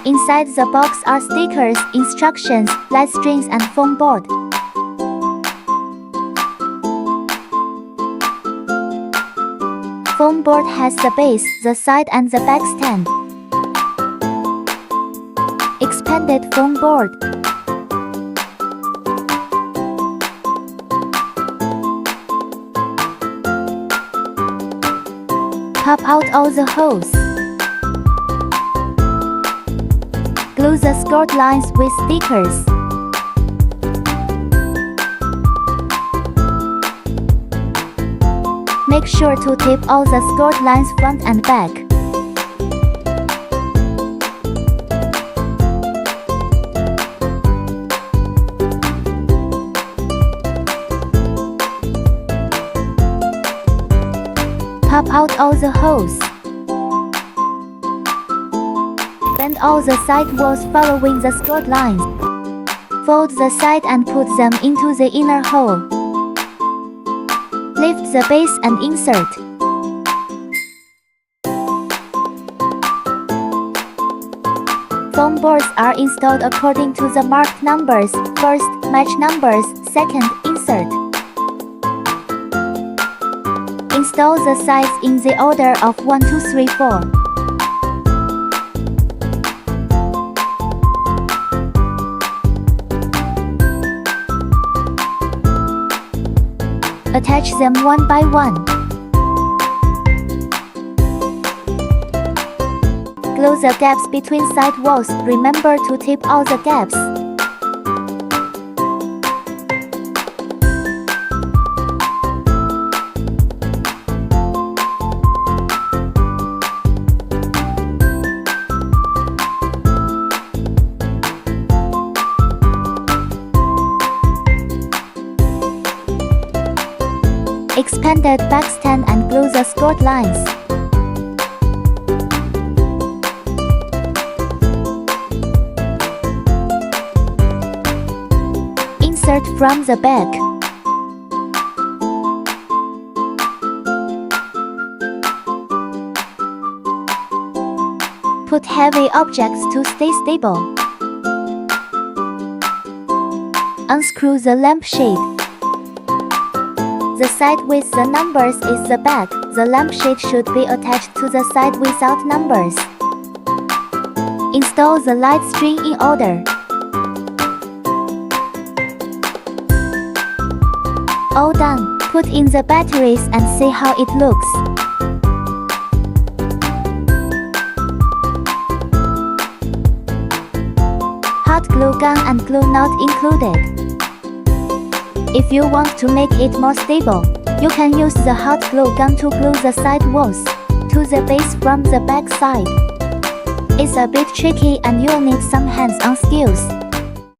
Inside the box are stickers, instructions, light strings and foam board. Foam board has the base, the side and the back stand. Expanded foam board. Pop out all the holes. Glue the skirt lines with stickers. Make sure to tape all the skirt lines front and back. Pop out all the holes. Bend all the side walls following the skirt lines. Fold the side and put them into the inner hole. Lift the base and insert. Foam boards are installed according to the marked numbers. First, match numbers. Second, insert. Install the sides in the order of 1, 2, 3, 4. Attach them one by one. Glue the gaps between side walls. Remember to tape all the gaps. Expanded back stand and glue the skirt lines. Insert from the back. Put heavy objects to stay stable. Unscrew the lampshade. The side with the numbers is the back. The lampshade should be attached to the side without numbers. Install the light string in order. All done. Put in the batteries and see how it looks. Hot glue gun and glue not included. If you want to make it more stable, you can use the hot glue gun to glue the side walls to the base from the back side. It's a bit tricky and you'll need some hands-on skills.